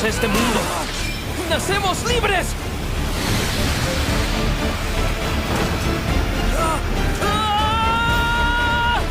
este mundo. ¡Nacemos libres! ¡Ah! ¡Ah!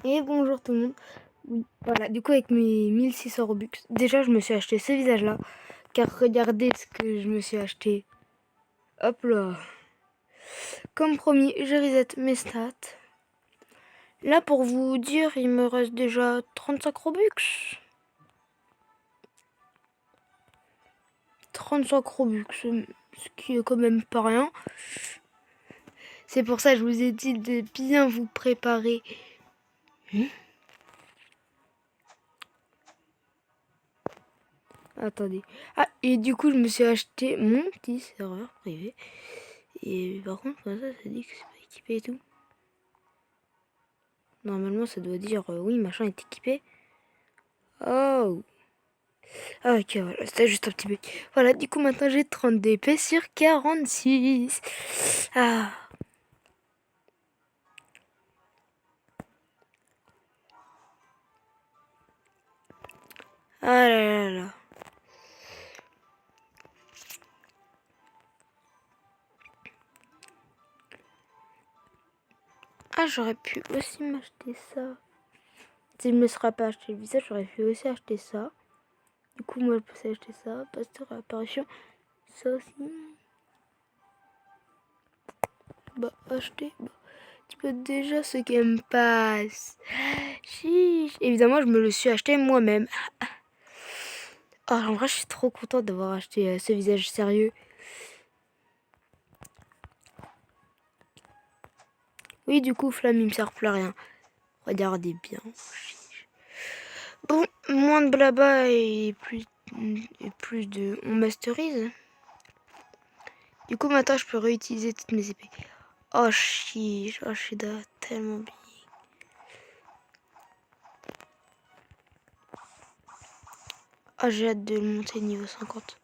Et bonjour tout le monde. Oui, voilà, du coup avec mes 1600 Robux, déjà je me suis acheté ce visage là, car regardez ce que je me suis acheté. Hop là. Comme promis, je reset mes stats. Là pour vous dire, il me reste déjà 35 Robux. 35 Robux, ce qui est quand même pas rien. C'est pour ça que je vous ai dit de bien vous préparer. Attendez. Ah, et du coup, je me suis acheté mon petit serveur privé. Et par contre, ça dit que c'est pas équipé et tout. Normalement, ça doit dire oui, machin est équipé. Oh. Ah, ok, voilà, c'était juste un petit peu. Voilà, du coup, maintenant j'ai 30 DP sur 46. Ah. Ah là là là. Ah, j'aurais pu aussi m'acheter ça. Si je me serais pas acheté le visage, j'aurais pu aussi acheter ça. Du coup, moi, je peux acheter ça. Pasteur apparition. Ça aussi. Bah, acheter. Bah, tu peux déjà ce Game Pass. Chiche. Évidemment, je me le suis acheté moi-même. Oh, en vrai, je suis trop contente d'avoir acheté ce visage sérieux. Oui, du coup, Flamme, il me sert plus à rien. Regardez bien. Bon, moins de blabla et plus de... On masterise. Du coup, maintenant, je peux réutiliser toutes mes épées. Oh, chiche. Oh, je suis tellement bien. Oh, j'ai hâte de le monter niveau 50.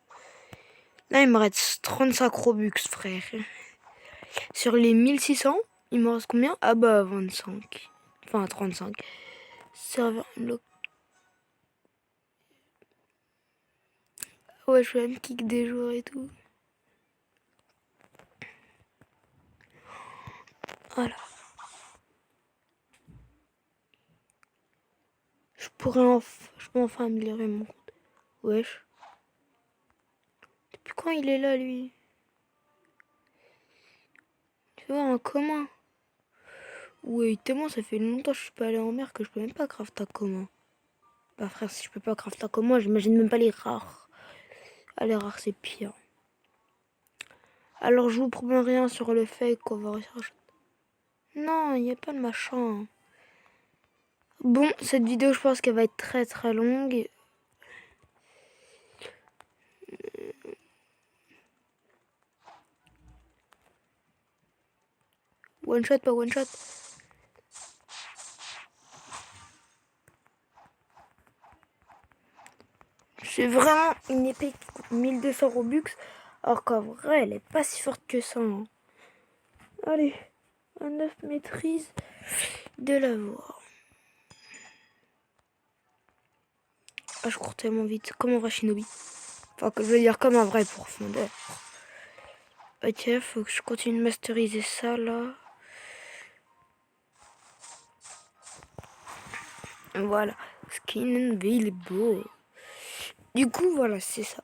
Là, il me reste 35 Robux, frère. Sur les 1600, il me reste combien? Ah bah, 25. Enfin, 35. Serveur lock. Ouais, je vais me kick des joueurs et tout. Voilà. Je peux enfin améliorer mon compte. Wesh. Depuis quand il est là, lui? Tu vois, en commun. Ouais, tellement ça fait longtemps que je suis pas allé en mer que je peux même pas craft un commun. Bah frère, si je peux pas craft un commun, j'imagine même pas les rares. Ah, les rares, c'est pire. Alors, je vous promets rien sur le fait qu'on va rechercher. Non, il n'y a pas de machin. Bon, cette vidéo, je pense qu'elle va être très très longue. One shot, pas one shot. C'est vraiment une épée qui coûte 1200 Robux. Alors qu'en vrai, elle est pas si forte que ça. Hein. Allez, un 9 maîtrise de l'avoir. Ah, je cours tellement vite. Comme un vrai shinobi. Enfin, que je veux dire comme un vrai profondeur. Ok, faut que je continue de masteriser ça là. Voilà. Skin available. Du coup, voilà, c'est ça.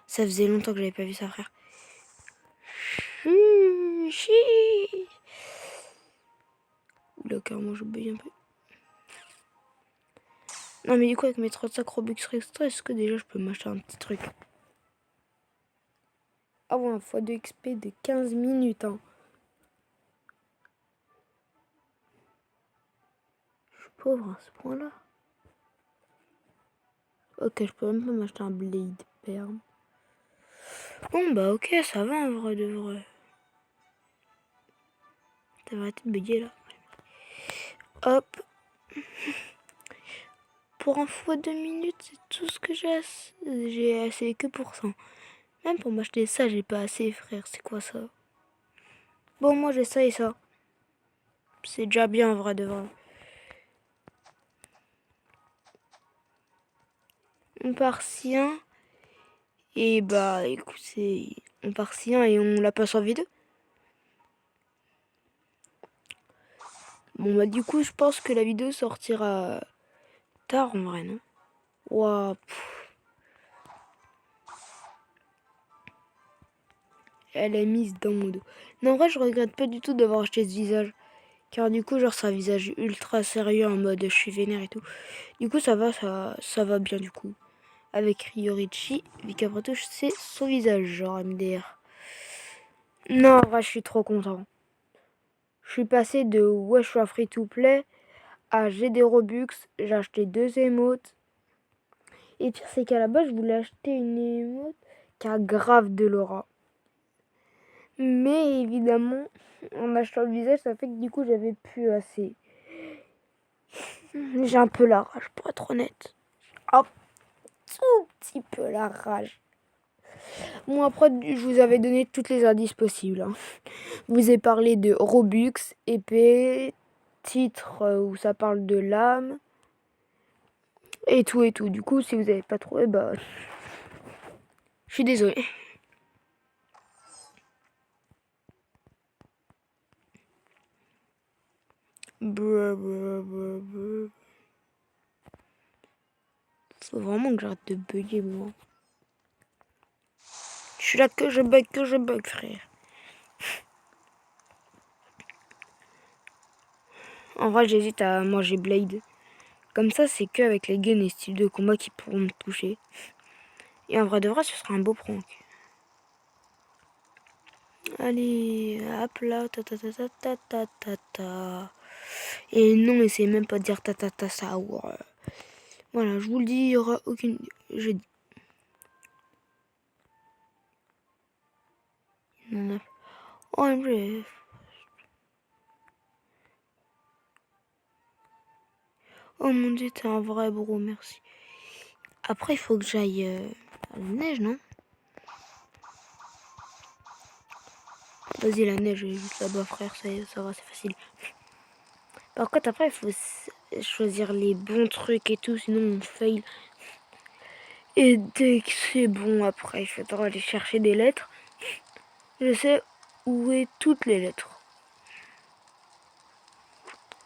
Ça faisait longtemps que j'avais pas vu ça, frère. Oula, carrément, je bouge un peu. Non, mais du coup, avec mes 35 Robux extra, est-ce que déjà je peux m'acheter un petit truc? Ah ouais, un fois de XP de 15 minutes, hein. Je suis pauvre à ce point-là. Ok, je peux même pas m'acheter un blade perm. Bon, bah ok, ça va en vrai de vrai. Ça va être bugué là. Hop. Pour un fois 2 minutes, c'est tout ce que j'ai. J'ai assez que pour ça. Même pour m'acheter ça, j'ai pas assez, frère. C'est quoi ça? Bon, moi j'ai ça et ça. C'est déjà bien en vrai de vrai. On part si un. Et bah écoutez, on part si un et on la passe en vidéo. Bon bah du coup je pense que la vidéo sortira tard en vrai, non? Ouah, elle est mise dans mon dos. Non en vrai je regrette pas du tout d'avoir acheté ce visage. Car du coup genre c'est un visage ultra sérieux en mode je suis vénère et tout. Du coup ça va bien du coup. Avec Ryorichi, vu qu'après tout c'est son visage genre MDR. Non en vrai je suis trop content. Je suis passé de ouais je suis un free to play à j'ai des Robux, j'ai acheté 2 émotes. Et pire, c'est qu'à la base, je voulais acheter une émote qui a grave de l'aura. Mais évidemment, en achetant le visage, ça fait que du coup, j'avais plus assez. J'ai un peu la rage, pour être honnête. Un tout petit peu la rage. Bon, après, je vous avais donné toutes les indices possibles. Hein. Je vous ai parlé de Robux, épée, titre où ça parle de l'âme. Et tout et tout. Du coup, si vous n'avez pas trouvé, bah... Je suis désolée. Faut vraiment que j'arrête de bugger, moi. Je suis là que je bug, frère. En vrai, j'hésite à manger Blade. Comme ça, c'est que avec les guns et styles de combat qui pourront me toucher. Et en vrai de vrai, ce sera un beau prank. Allez, hop là, ta ta ta ta ta ta ta ta. Et non, essayez même pas de dire ta ta ta ça. Voilà, je vous le dis, il y aura aucune. Je dis. Non, oh, bref. Oh mon dieu, t'es un vrai bro, merci. Après, il faut que j'aille à la neige, non? Vas-y, la neige est juste là-bas, frère, ça va, c'est facile. Par contre, après, il faut choisir les bons trucs et tout, sinon on fail. Et dès que c'est bon, après, il faudra aller chercher des lettres. Je sais où est toutes les lettres.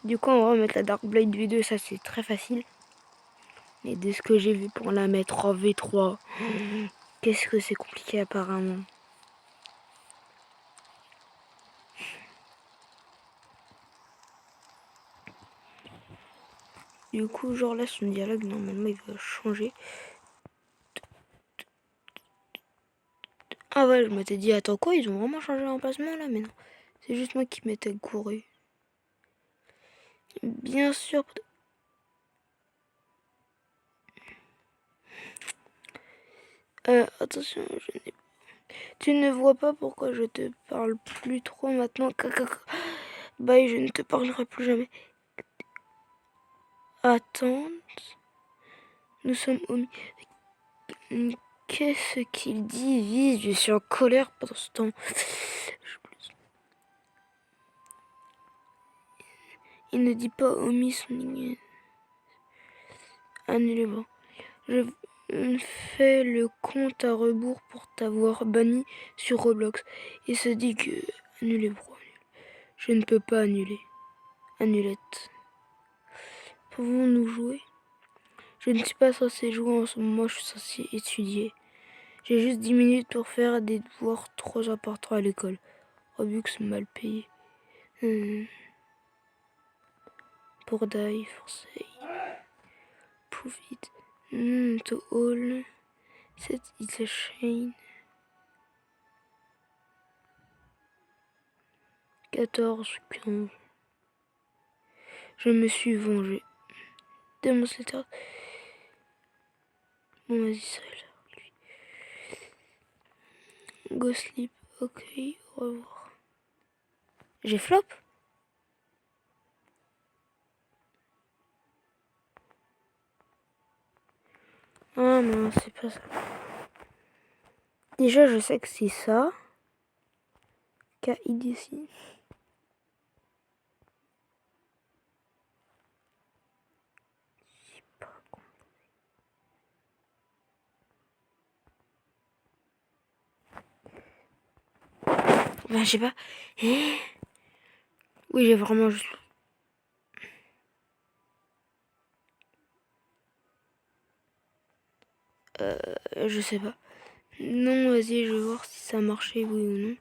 Du coup, on va mettre la Dark Blade V2, ça c'est très facile. Et de ce que j'ai vu pour la mettre en V3, qu'est-ce que c'est compliqué apparemment. Du coup, genre là, son dialogue, normalement, il va changer. Ah ouais, je m'étais dit, attends quoi, ils ont vraiment changé l'emplacement là, mais non. C'est juste moi qui m'étais gouré. Bien sûr. Attention, tu ne vois pas pourquoi je te parle plus trop maintenant. Bye, je ne te parlerai plus jamais. Attends, nous sommes au... Qu'est-ce qu'il dit, Vise? Je suis en colère pendant ce temps. Il ne dit pas omis son ligne. Annulez-moi. Je fais le compte à rebours pour t'avoir banni sur Roblox. Il se dit que... Annulez, bro. Je ne peux pas annuler. Annulette. Pouvons-nous jouer? Je ne suis pas censé jouer en ce moment, je suis censé étudier. J'ai juste 10 minutes pour faire des devoirs trop importants à l'école. Robux mal payé. Pour die, for say. Prove it. To all. Set it's a chain. 14, 15. Je me suis vengé. Demonstrator. Bon, vas-y, ça a l'air, lui. Go sleep. Ok, au revoir. J'ai flop? Ah non, c'est pas ça. Déjà, je sais que c'est ça. KIDC. Enfin, je sais pas. Oui, j'ai vraiment juste... je sais pas. Non, vas-y, je vais voir si ça a marché, oui ou non.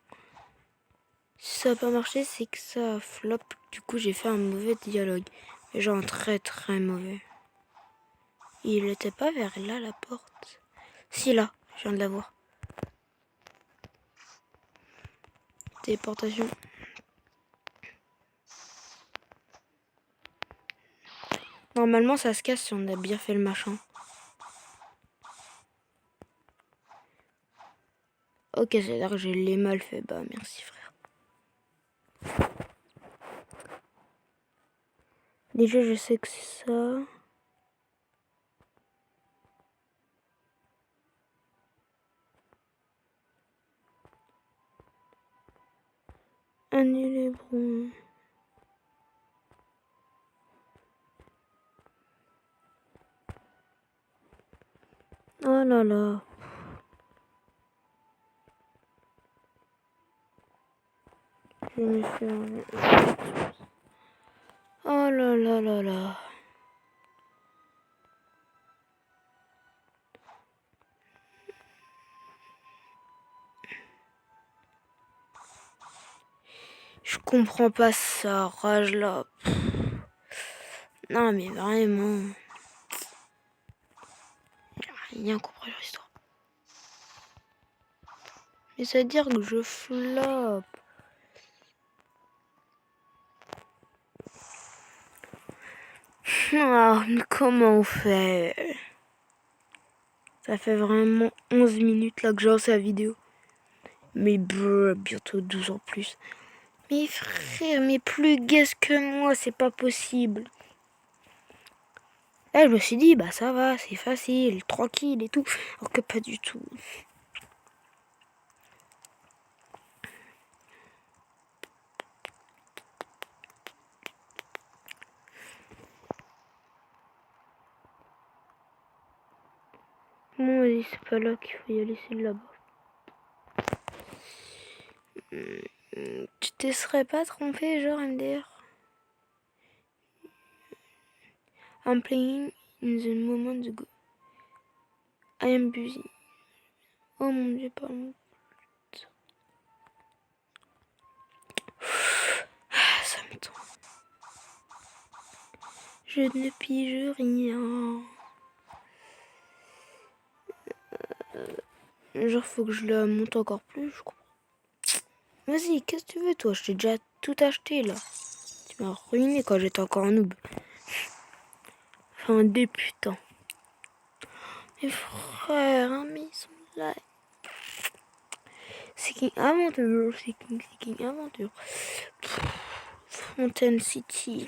Si ça a pas marché, c'est que ça flop. Du coup, j'ai fait un mauvais dialogue. Genre très très mauvais. Il était pas vers là, la porte. Si, là, je viens de la voir. Téléportation. Normalement, ça se casse si on a bien fait le machin. Ok, c'est-à-dire que je l'ai mal fait. Bah, merci, frère. Déjà, je sais que c'est ça. Annuler bron. Oh là là. Je me suis... Oh là là là là. Je comprends pas ça, rage là. Non mais vraiment. J'ai rien compris leur histoire. Mais ça veut dire que je floppe. Ah, mais comment on fait? Ça fait vraiment 11 minutes là que j'ai lancé la vidéo. Mais bientôt 12 en plus. Mais frère, mais plus guess que moi, c'est pas possible. Là, je me suis dit, bah ça va, c'est facile, tranquille et tout. Alors que pas du tout. Bon, vas-y, c'est pas là qu'il faut y aller, c'est là-bas. Tu te serais pas trompé, genre MDR? I'm playing in the moment ago. I am busy. Oh mon dieu, pardon. Ah, ça me tombe. Je ne pige rien. Genre, faut que je la monte encore plus, je crois. Vas-y, qu'est-ce que tu veux, toi? Je t'ai déjà tout acheté, là. Tu m'as ruiné quand j'étais encore un noob. Enfin, un débutant. Mes frères, hein, mais ils sont là. Seeking Aventure, Seeking Aventure. Fontaine City.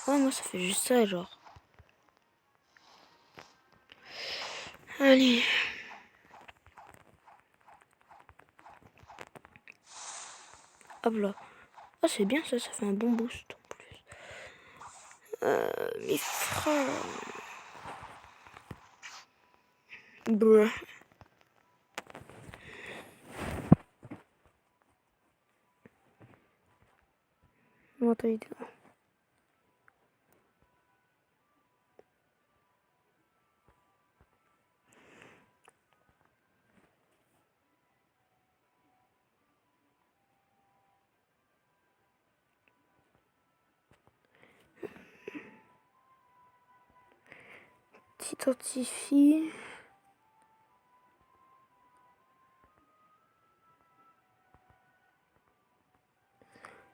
Ouais, moi, ça fait juste ça, genre. Allez. Hop là. Ah, c'est bien ça, ça fait un bon boost en plus. Mes frères. Bruh. Mentalité. T'identifie.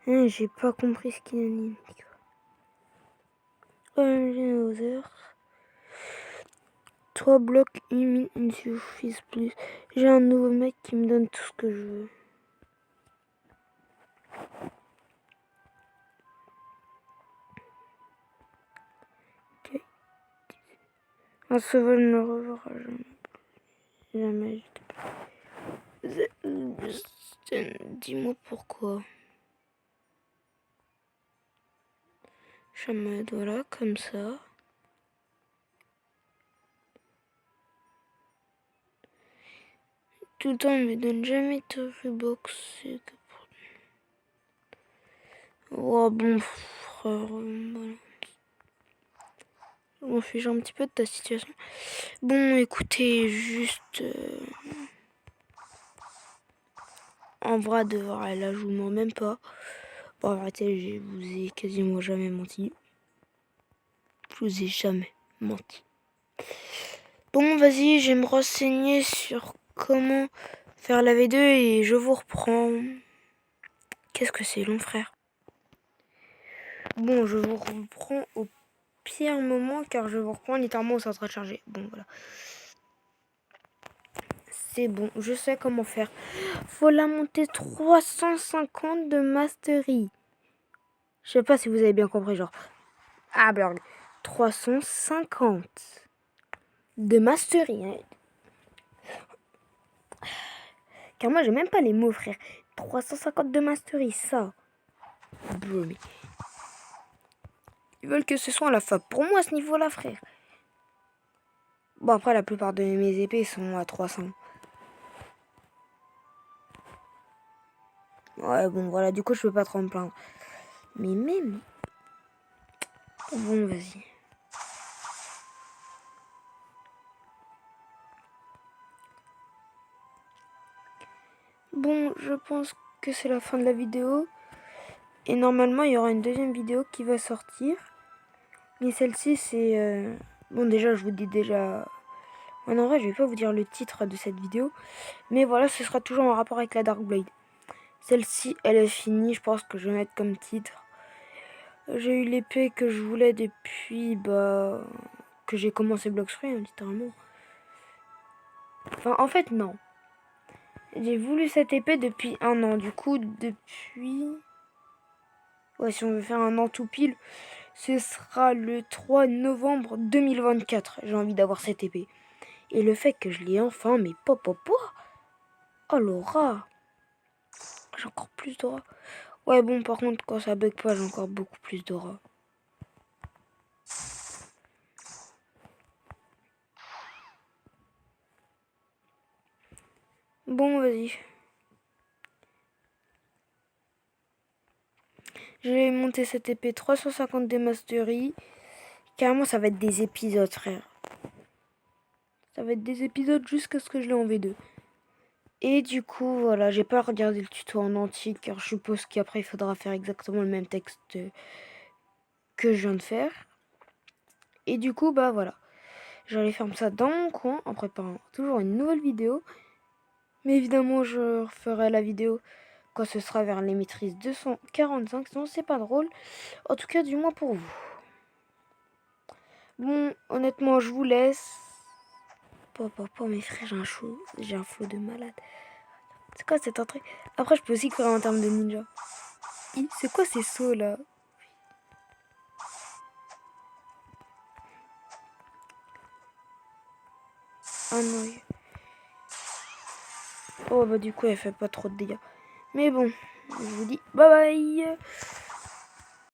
J'ai pas compris ce qu'il a dit. OMG Other. 3 blocs il ne suffisent plus. J'ai un nouveau mec qui me donne tout ce que je veux. Ok. Un sauvage ne reverra jamais. Dis-moi pourquoi. Je me voilà comme ça. tout le temps, il me donne jamais de Freebox. Oh bon, frère, voilà. Je m'en fiche un petit peu de ta situation. Bon, écoutez, juste... en vrai, de vrai, là, je vous mens même pas. Bon, arrêtez, je vous ai quasiment jamais menti. Je vous ai jamais menti. Bon, vas-y, je vais me renseigner sur comment faire la V2 et je vous reprends. Qu'est-ce que c'est long, frère? Bon, je vous reprends au pire moment car je vous reprends littéralement au centre de charger. Bon, voilà. C'est bon, je sais comment faire. Faut la monter 350 de mastery. Je sais pas si vous avez bien compris, genre. Ah, blog. 350 de mastery. Hein. Car moi, j'ai même pas les mots, frère. 350 de mastery, ça. Bro, mais... Ils veulent que ce soit la fab pour moi à ce niveau-là, frère. Bon, après, la plupart de mes épées sont à 300. Ouais, bon, voilà, du coup, je peux pas trop me plaindre. Mais même... Bon, vas-y. Bon, je pense que c'est la fin de la vidéo. Et normalement, il y aura une deuxième vidéo qui va sortir. Mais celle-ci, c'est... Bon, déjà, je vous dis déjà... En vrai, je vais pas vous dire le titre de cette vidéo. Mais voilà, ce sera toujours en rapport avec la Dark Blade. Celle-ci, elle est finie. Je pense que je vais mettre comme titre. J'ai eu l'épée que je voulais depuis... Bah... Que j'ai commencé Blox Free, hein, littéralement. Enfin, en fait, non. J'ai voulu cette épée depuis 1 an. Du coup, depuis... Ouais, si on veut faire un an tout pile, ce sera le 3 novembre 2024. J'ai envie d'avoir cette épée. Et le fait que je l'ai enfin, mais pop. Oh, l'aura. J'ai encore plus d'aura. Ouais, bon, par contre, quand ça bug pas, j'ai encore beaucoup plus d'aura. Bon, vas-y. Je vais monter cette épée 350 des mastery. Carrément, ça va être des épisodes, frère. Ça va être des épisodes jusqu'à ce que je l'ai en V2. Et du coup, voilà, j'ai pas regardé le tuto en entier car je suppose qu'après il faudra faire exactement le même texte que je viens de faire. Et du coup, bah voilà. J'allais faire ça dans mon coin en préparant toujours une nouvelle vidéo. Mais évidemment, je referai la vidéo quand ce sera vers les maîtrises 245. Sinon, c'est pas drôle. En tout cas, du moins pour vous. Bon, honnêtement, je vous laisse. Mes frères, j'ai un flow de malade. C'est quoi cette entrée? Après, je peux aussi courir en termes de ninja. C'est quoi ces sauts là? Ah non. Oh bah du coup, elle fait pas trop de dégâts. Mais bon, je vous dis bye bye.